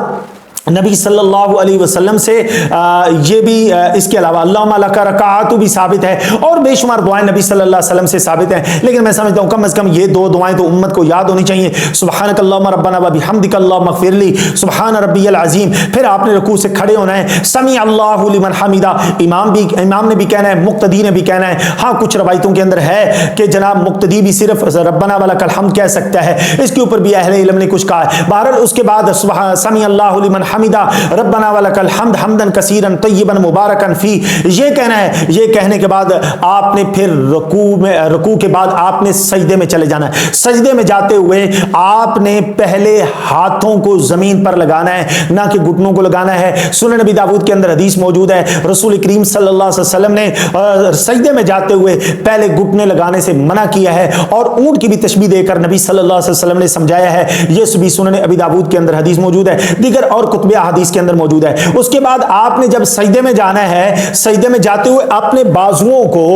نبی صلی اللہ علیہ وسلم سے یہ بھی اس کے علاوہ اللہم لک رکعت بھی ثابت ہے، اور بے شمار دعائیں نبی صلی اللہ علیہ وسلم سے ثابت ہیں۔ لیکن میں سمجھتا ہوں کم از کم یہ 2 دعائیں تو امت کو یاد ہونی چاہیے، سبحانک اللہم ربنا وبحمدک اللہم اغفر لی، سبحان ربی العظیم۔ پھر آپ نے رکوع سے کھڑے ہونا ہے، سمیع اللہ لمن حمدہ، امام نے بھی کہنا ہے، مقتدی نے بھی کہنا ہے۔ ہاں کچھ روایتوں کے اندر ہے کہ جناب مقتدی بھی صرف ربنا ولک الحمد کہہ سکتا ہے، اس کے اوپر بھی اہل علم نے کچھ کہا ہے۔ بہرحال اس کے بعد سمیع اللہ لمن حمدہ ربنا ولک الحمد حمدا کثیرا طیبا مبارکا فی، یہ کہنا ہے۔ یہ کہنے کے بعد آپ نے پھر رکوع کے بعد آپ نے سجدے میں چلے جانا ہے۔ سجدے میں جاتے ہوئے آپ نے پہلے ہاتھوں کو زمین پر لگانا ہے، نہ کہ گھٹنوں کو لگانا ہے۔ سنن نبی داؤد کے اندر حدیث موجود ہے، رسول کریم صلی اللہ علیہ وسلم نے سجدے میں جاتے ہوئے پہلے گھٹنے لگانے سے منع کیا ہے، اور اونٹ کی بھی تشبیہ دے کر نبی صلی اللہ علیہ وسلم نے سمجھایا ہے۔ یہ بھی سنن ابی داؤد کے اندر حدیث موجود ہے، دیگر اور کتب احادیث کے اندر موجود ہے۔ اس کے بعد آپ نے جب سجدے میں جانا ہے، سجدے میں جاتے ہوئے اپنے بازوؤں کو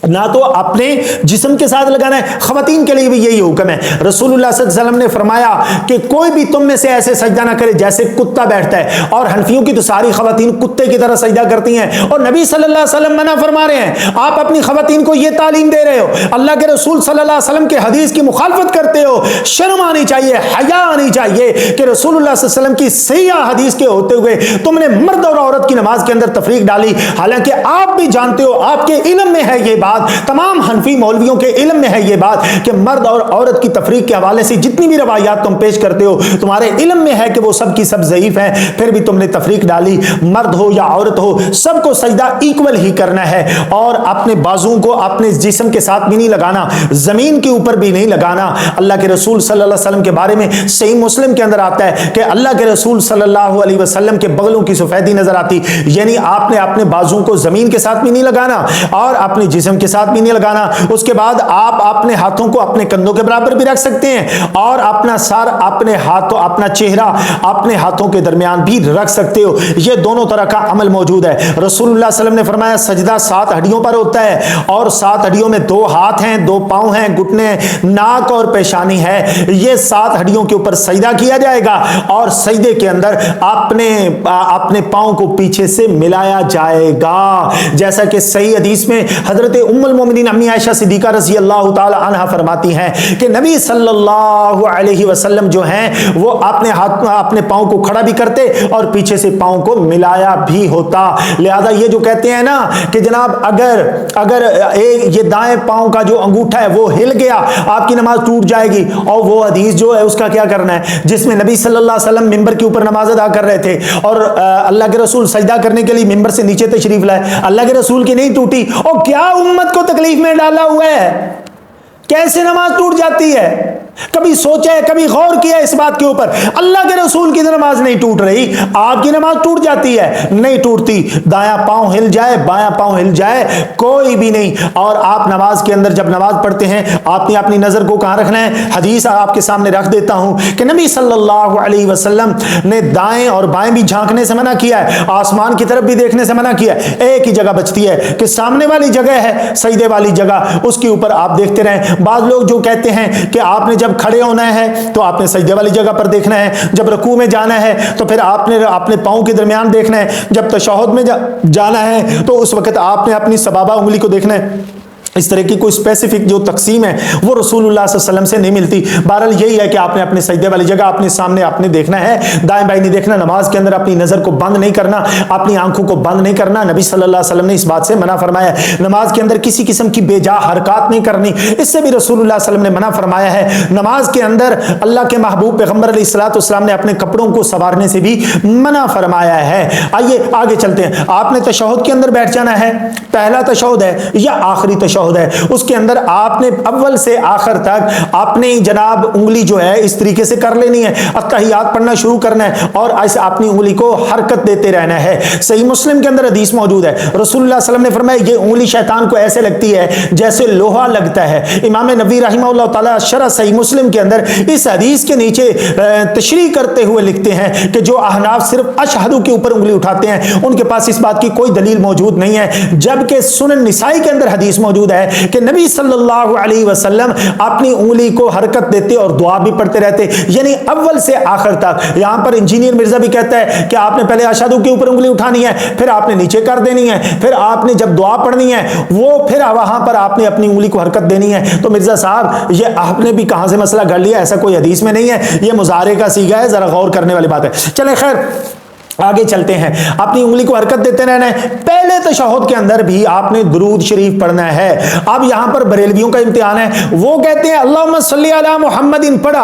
نہ تو اپنے جسم کے ساتھ لگانا ہے، خواتین کے لیے بھی یہی حکم ہے۔ رسول اللہ صلی اللہ علیہ وسلم نے فرمایا کہ کوئی بھی تم میں سے ایسے سجدہ نہ کرے جیسے کتا بیٹھتا ہے، اور حنفیوں کی تو ساری خواتین کتے کی طرح سجدہ کرتی ہیں، اور نبی صلی اللہ علیہ وسلم منع فرما رہے ہیں۔ آپ اپنی خواتین کو یہ تعلیم دے رہے ہو، اللہ کے رسول صلی اللہ علیہ وسلم کے حدیث کی مخالفت کرتے ہو۔ شرم آنی چاہیے، حیا آنی چاہیے کہ رسول اللہ صلی اللہ علیہ وسلم کی صحیح حدیث کے ہوتے ہوئے تم نے مرد اور عورت کی نماز کے اندر تفریق ڈالی، حالانکہ آپ بھی جانتے ہو، آپ کے علم میں ہے یہ بات، تمام حنفی مولویوں کے علم میں ہے یہ بات کہ مرد اور عورت کی تفریق کے حوالے سے جتنی بھی روایات تم پیش کرتے ہو تمہارے علم میں ہے کہ وہ سب کی سب ضعیف ہیں، پھر بھی تم نے تفریق ڈالی۔ مرد ہو یا عورت ہو سب کو سجدہ ایکول ہی کرنا ہے، اور اپنے بازوؤں کو اپنے جسم کے ساتھ بھی نہیں لگانا، زمین کے اوپر بھی نہیں لگانا۔ اللہ کے رسول صلی اللہ علیہ وسلم کے بارے میں صحیح مسلم کے اندر آتا ہے کہ اللہ کے رسول صلی اللہ علیہ وسلم کے بغلوں کی سفیدی نظر آتی، یعنی آپ نے اپنے بازوؤں کو زمین کے ساتھ بھی نہیں لگانا اور اپنے جسم کے ساتھ بھی نہیں لگانا۔ اس کے بعد آپ اپنے ہاتھوں کو اپنے کندھوں کے برابر بھی رکھ سکتے ہیں، اور اپنا سر اپنے ہاتھوں اپنا چہرہ اپنے ہاتھوں کے درمیان بھی رکھ سکتے ہو۔ یہ دونوں طرح کا عمل موجود ہے۔ رسول اللہ صلی اللہ علیہ وسلم نے فرمایا سجدہ 7 ہڈیوں پر ہوتا ہے، اور 7 ہڈیوں میں 2 ہاتھ ہیں، 2 پاؤں ہیں، گھٹنے، ناک اور پیشانی ہے۔ یہ 7 ہڈیوں کے اوپر سجدہ کیا جائے گا، اور سجدے کے اندر اپنے پاؤں کو پیچھے سے ملایا جائے گا، جیسا کہ صحیح حدیث میں حضرت ام المومنین امی عائشہ صدیقہ رضی اللہ تعالی عنہا فرماتی ہیں کہ نبی صلی اللہ علیہ وسلم جو ہیں وہ اپنے پاؤں کو کھڑا بھی کرتے اور پیچھے سے پاؤں کو ملایا بھی ہوتا۔ لہذا یہ جو کہتے ہیں نا کہ جناب اگر یہ دائیں پاؤں کا جو انگوٹھا ہے وہ ہل گیا آپ کی نماز ٹوٹ جائے گی، اور وہ حدیث جو ہے اس کا کیا کرنا ہے جس میں نبی صلی اللہ علیہ وسلم منبر کے اوپر نماز ادا کر رہے تھے اور اللہ کے رسول سجدہ کرنے کے لیے منبر سے نیچے تشریف لائے، اللہ کے رسول کی نہیں ٹوٹی، اور کیا امت کو تکلیف میں ڈالا ہوا ہے، کیسے نماز ٹوٹ جاتی ہے؟ کبھی سوچا ہے, کبھی غور کیا اس بات کے اوپر؟ اللہ کے رسول کی نماز نہیں ٹوٹ رہی, آپ کی نماز ٹوٹ جاتی ہے؟ نہیں ٹوٹتی. دایاں پاؤں ہل جائے, بایاں پاؤں ہل جائے, کوئی بھی نہیں. اور آپ نماز کے اندر جب نماز پڑھتے ہیں, آپ نے اپنی نظر کو کہاں رکھنا ہے؟ حدیث آپ کے سامنے رکھ دیتا ہوں کہ نبی صلی اللہ علیہ وسلم نے دائیں اور بائیں بھی جھانکنے سے منع کیا ہے, آسمان کی طرف بھی دیکھنے سے منع کیا ہے. ایک ہی جگہ بچتی ہے کہ سامنے والی جگہ ہے سجدے والی جگہ, اس کے اوپر آپ دیکھتے رہیں. بعض لوگ جو کہتے ہیں کہ آپ نے جب کھڑے ہونا ہے تو آپ نے سجدے والی جگہ پر دیکھنا ہے, جب رکوع میں جانا ہے تو پھر آپ نے اپنے پاؤں کے درمیان دیکھنا ہے, جب تشہد میں جانا ہے تو اس وقت آپ نے اپنی سبابہ انگلی کو دیکھنا ہے. اس طرح کی کوئی اسپیسیفک جو تقسیم ہے وہ رسول اللہ صلی اللہ علیہ وسلم سے نہیں ملتی. بہرحال یہی ہے کہ آپ نے اپنے سجدے والی جگہ اپنے سامنے آپ نے دیکھنا ہے, دائیں بائیں نہیں دیکھنا. نماز کے اندر اپنی نظر کو بند نہیں کرنا, اپنی آنکھوں کو بند نہیں کرنا. نبی صلی اللہ علیہ وسلم نے اس بات سے منع فرمایا ہے. نماز کے اندر کسی قسم کی بے جا حرکات نہیں کرنی, اس سے بھی رسول اللہ صلی اللہ علیہ وسلم نے منع فرمایا ہے. نماز کے اندر اللہ کے محبوب پیغمبر علیہ الصلوۃ والسلام نے اپنے کپڑوں کو سنوارنے سے بھی منع فرمایا ہے. آئیے آگے چلتے ہیں. آپ نے تشہد کے اندر بیٹھ جانا ہے, پہلا تشہد ہے یا آخری تشہد ہے, اس کے اندر آپ نے اول سے آخر تک اپنی جناب انگلی جو ہے اس طریقے سے کر لینی ہے, اتحیات پڑھنا شروع کرنا ہے اور ایسے اپنی انگلی کو حرکت دیتے رہنا ہے. صحیح مسلم کے اندر حدیث موجود ہے, رسول اللہ صلی اللہ علیہ وسلم نے فرمایا یہ انگلی شیطان کو ایسے لگتی ہے جیسے لوہا لگتا ہے. امام نبوی رحمہ اللہ تعالی شرح صحیح مسلم کے اندر اس حدیث کے نیچے تشریح کرتے ہوئے لکھتے ہیں کہ جو احناف صرف اشہدو کے اوپر انگلی اٹھاتے ہیں ان کے پاس اس بات کی کوئی دلیل موجود نہیں ہے, جبکہ سنن نسائی کے اندر حدیث موجود ہے کہ نبی صلی اللہ علیہ وسلم اپنی انگلی کو حرکت دیتے اور دعا بھی پڑھتے رہتے, یعنی اول سے آخر تک. یہاں پر انجینئر مرزا بھی کہتا ہے کہ آپ نے پہلے اشہدو کے اوپر انگلی اٹھانی ہے, پھر آپ نے نیچے کر دینی ہے, پھر آپ نے جب دعا پڑھنی ہے وہ پھر وہاں پر آپ نے اپنی انگلی کو حرکت دینی ہے. تو مرزا صاحب یہ آپ نے بھی کہاں سے مسئلہ گھڑ لیا؟ ایسا کوئی حدیث میں نہیں ہے, یہ مظاہرے کا صیغہ ہے, ذرا غور کرنے والی بات ہے. چلیں خیر آگے چلتے ہیں. اپنی انگلی کو حرکت دیتے رہنا ہے. پہلے تشہد کے اندر بھی آپ نے درود شریف پڑھنا ہے. اب یہاں پر بریلویوں کا امتحان ہے, وہ کہتے ہیں اللہم صلی علی محمد پڑھا,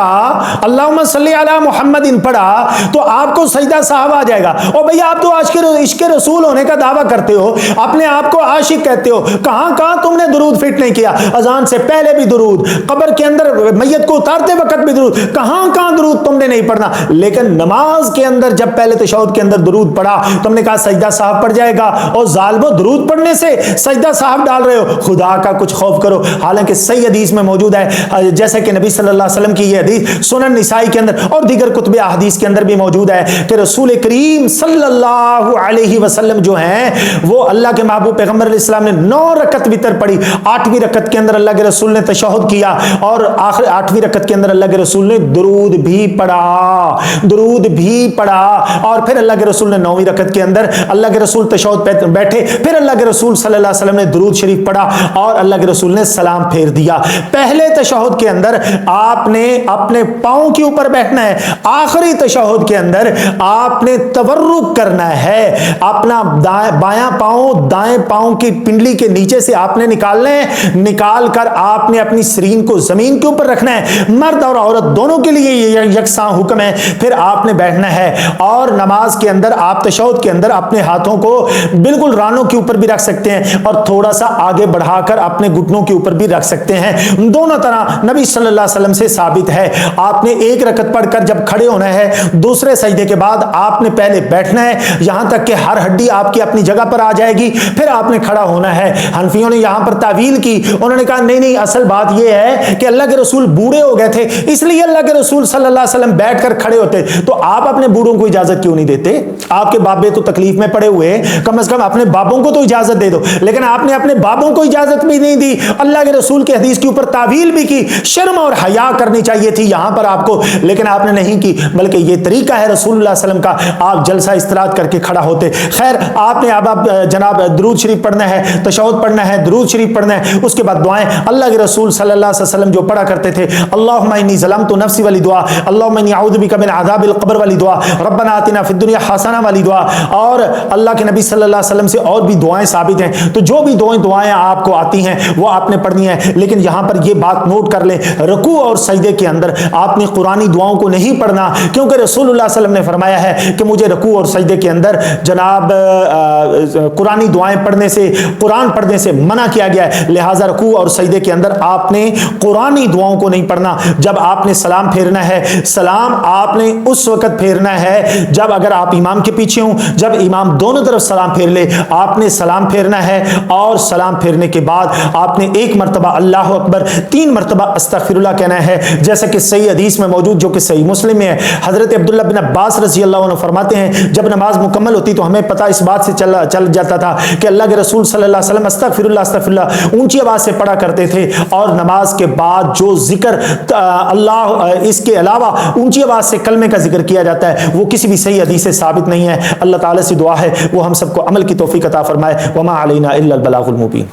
اللہم صلی علی محمد پڑھا تو آپ کو سجدہ صاحب آ جائے گا. اور بھئی آپ تو عشق رسول ہونے کا دعویٰ کرتے ہو, اپنے آپ کو عاشق کہتے ہو, کہاں کہاں تم نے درود فٹ نہیں کیا؟ اذان سے پہلے بھی درود, قبر کے اندر میت کو اتارتے وقت بھی درود, کہاں کہاں درود تم نے نہیں پڑھنا. لیکن نماز کے اندر جب پہلے تشہد کے اندر درود پڑھا تم نے کہا سجدہ صاحب پڑ جائے گا, اور ظالمو درود پڑھنے سے سجدہ صاحب ڈال رہے ہو, خدا کا کچھ خوف کرو. حالانکہ صحیح حدیث میں موجود ہے, جیسا کہ نبی صلی اللہ علیہ وسلم کی یہ حدیث سنن نسائی کے اندر اور دیگر کتب احادیث کے اندر بھی موجود ہے کہ رسول کریم صلی اللہ علیہ وسلم جو ہیں وہ اللہ کے محبوب پیغمبر علیہ السلام نے 9 رکعت وتر پڑھی. 8ویں رکعت کے اندر اللہ کے رسول نے تشہد کیا اور آخر 8ویں رکعت کے اندر اللہ کے رسول نے درود بھی پڑھا, درود بھی پڑھا. اور پھر اللہ کے رسول نے 9ویں رکعت کے اندر اللہ کے رسول تشہد بیٹھے, پھر اللہ کے رسول صلی اللہ علیہ وسلم نے درود شریف پڑھا اور اللہ کے رسول نے سلام پھیر دیا. پہلے تشہد کے اندر آپ نے اپنے پاؤں کے اوپر بیٹھنا ہے, آخری تشہد کے اندر آپ نے تورک کرنا ہے, اپنا بایاں پاؤں دائیں پاؤں کی پنڈلی کے نیچے سے آپ نے نکالنا ہے, نکال کر آپ نے اپنی سرین کو زمین کے اوپر رکھنا ہے. مرد اور عورت دونوں کے لیے یہ یکساں حکم ہے. پھر آپ نے بیٹھنا ہے اور نماز کے اندر آپ تشہد کے اندر اپنے ہاتھوں کو بالکل رانوں کے اوپر بھی رکھ سکتے ہیں اور تھوڑا سا آگے بڑھا کر اپنے گھٹنوں کے اوپر بھی رکھ سکتے ہیں. دونوں طرح نبی صلی اللہ علیہ وسلم سے ثابت ہے. آپ نے ایک رکعت پڑھ کر جب کھڑے ہونا ہے, دوسرے سجدے کے بعد آپ نے پہلے بیٹھنا ہے یہاں تک کہ ہر ہڈی آپ کی اپنی جگہ پر آ جائے گی, پھر آپ نے کھڑا ہونا ہے. حنفیوں نے یہاں پر تعویل کی, انہوں نے کہا نہیں نہیں, اصل بات یہ ہے کہ اللہ کے رسول بوڑھے ہو گئے تھے اس لیے اللہ کے رسول صلی اللہ علیہ وسلم بیٹھ کر کھڑے ہوتے. تو آپ اپنے بوڑھوں کو اجازت کیوں نہیں دیتے؟ آپ کے بابے تو تکلیف میں پڑے ہوئے, کم از کم اپنے بابوں کو تو اجازت دے دو. لیکن آپ نے اپنے بابوں کو اجازت بھی نہیں دی, اللہ کے رسول کے حدیث کے اوپر تعویل بھی کی. شرم اور حیا کرنی چاہیے تھی یہاں پر آپ کو, لیکن آپ نے نہیں کی, بلکہ یہ طریقہ ہے رسول اللہ صلی اللہ علیہ وسلم کا, آپ جلسہ استراحت کر کے کھڑا ہوتے. خیر آپ نے اب جناب درود شریف پڑھنا ہے, تشہد پڑھنا ہے, درود شریف پڑھنا ہے, اس کے بعد دعائیں اللہ کے رسول صلی اللہ علیہ وسلم جو پڑھا کرتے تھے, اللہم انی ظلمت نفسی والی دعا, اللہم انی اعوذ بک من عذاب القبر والی دعا, ربنا آتنا فی الدنیا حسنہ والی دعا، اور اللہ کے نبی صلی اللہ علیہ وسلم سے اور بھی دعائیں ثابت ہیں، تو جو بھی دعائیں آپ کو آتی ہیں وہ آپ نے پڑھنی ہے۔ لیکن یہاں پر یہ بات نوٹ کر لیں، رکوع اور سجدے کے اندر آپ نے قرآنی دعاؤں کو نہیں پڑھنا، کیونکہ رسول اللہ صلی اللہ علیہ وسلم نے فرمایا ہے کہ مجھے رکوع اور سجدے کے اندر جناب قرآنی دعائیں پڑھنے سے، قرآن پڑھنے سے منع کیا گیا ہے، لہٰذا رکوع اور سجدے کے اندر آپ نے قرآنی دعاؤں کو نہیں پڑھنا۔ جب آپ نے سلام پھیرنا ہے، سلام آپ نے اس وقت پھیرنا ہے جب اگر آپ امام کے پیچھے ہوں، جب امام دونوں طرف سلام پھیر لے آپ نے سلام پھیرنا ہے، اور سلام پھیرنے کے بعد آپ نے 1 مرتبہ اللہ اکبر، 3 مرتبہ استغفر اللہ کہنا ہے، جیسا کہ صحیح حدیث میں موجود جو کہ صحیح مسلم میں ہے۔ حضرت عبداللہ بن عباس رضی اللہ عنہ فرماتے ہیں جب نماز مکمل ہوتی تو ہمیں پتہ اس بات سے چل جاتا تھا کہ اللہ کے رسول صلی اللہ علیہ وسلم استغفر اللہ اونچی آواز سے پڑھا کرتے تھے، اور نماز کے بعد جو ذکر اللہ اس کے علاوہ اونچی آواز سے کلمے کا ذکر کیا جاتا ہے وہ کسی بھی صحیح حدیث سے ثابت نہیں ہے۔ اللہ تعالیٰ سے دعا ہے وہ ہم سب کو عمل کی توفیق عطا فرمائے۔ وما علینا الا البلاغ المبین۔